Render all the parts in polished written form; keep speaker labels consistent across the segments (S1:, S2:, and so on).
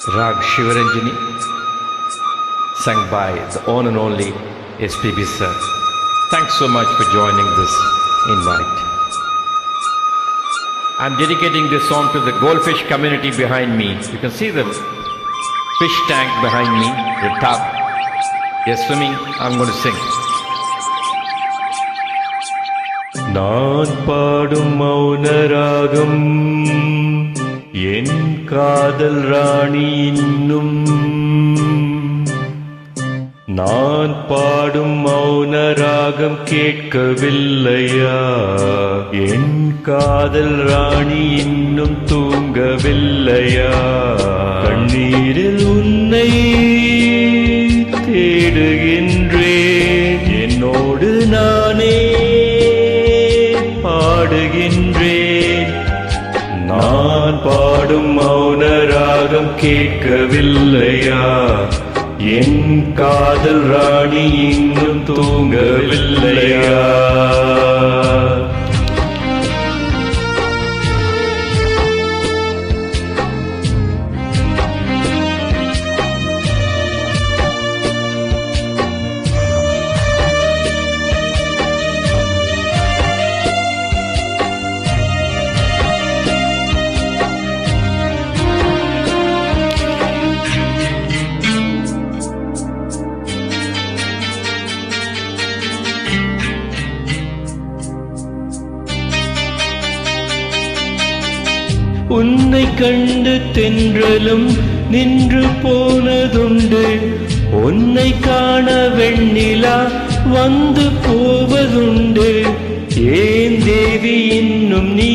S1: Rag Shivaranjani, sung by the one and only SPB sir. Thanks so much for joining this invite. I'm dedicating this song to the goldfish community behind me. You can see the fish tank behind me, the tub. They're swimming, I'm going to sing. நான் பாடும் மௌன ராகம் என் காதல் ராணி இன்னும் நான் பாடும் மௌன ராகம் கேட்கவில்லையா என் காதல் ராணி இன்னும் தூங்கவில்லையா கண்ணீரில் உன்னை தேடுகின்றேன் என்னோடு நானே பாடுகின்றேன் நான் பாடும் மௌன ராகம் கேட்கவில்லையா என் காதல் ராணி இன்னும் தூங்கவில்லையா உன்னை கண்டு தென்றலும் நின்று போனதுண்டு உன்னை காண வெண்ணிலா வந்து போவதுண்டு ஏன் தேவி இன்னும் நீ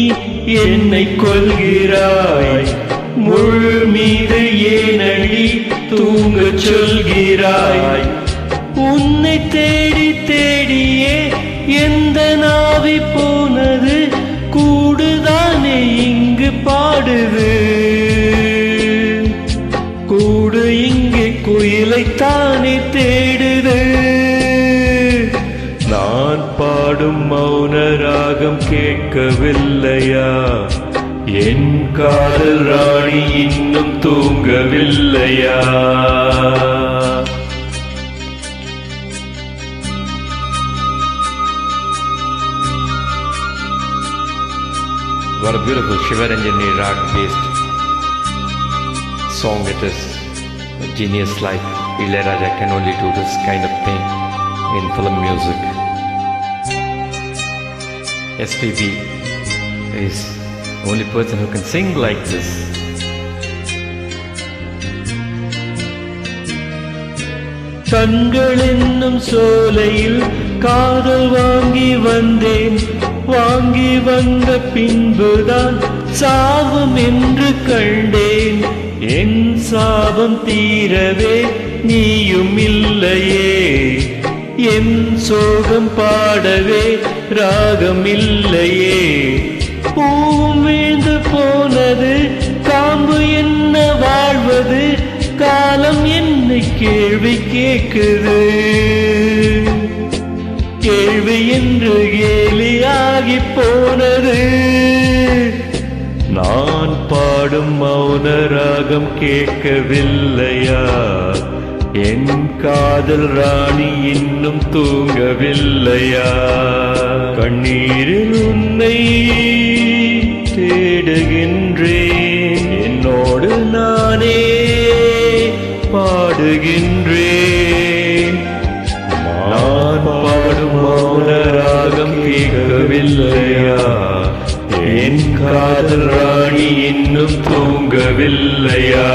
S1: என்னை கொல்கிறாய் முள் மீது ஏனடி தூங்க சொல்கிறாய் உன்னை தேடி தேடியே எந்த நாவி போனது கூடுதானே இங்கு பாடுது கூடு இங்கே குயிலைத்தானே தேடுது நான் பாடும் மௌன ராகம் கேட்கவில்லையா என் காதல் ராணி இன்னும் தூங்கவில்லையா What a beautiful Shivaranjani Rag based song it is. A genius like Ilayaraja can only do this kind of thing in film music. SPB is the only person who can sing like this. கண்கள் என்னும் சோலையில் காதல் வாங்கி வந்தேன் வாங்கி வந்த பின்புதான் சாபம் என்று கண்டேன் என் சாபம் தீரவே நீயும் இல்லையே என் சோகம் பாடவே ராகம் இல்லையே பூவும் வீழ்ந்து போனது காம்பு என்ன வாழ்வது காலம் என்னை கேள்வி கேட்குது கேள்வி என்று கேலியாகி போனது நான் பாடும் மௌன ராகம் கேட்கவில்லையா என் காதல் ராணி இன்னும் தூங்கவில்லையா கண்ணீரில் உன்னை தேடுகின்றேன் என்னோடு நானே பாடுகின்றேன் நான் பாடும் மௌன ராகம் கேட்கவில்லையா என் காதல் ராணி இன்னும் தூங்கவில்லையா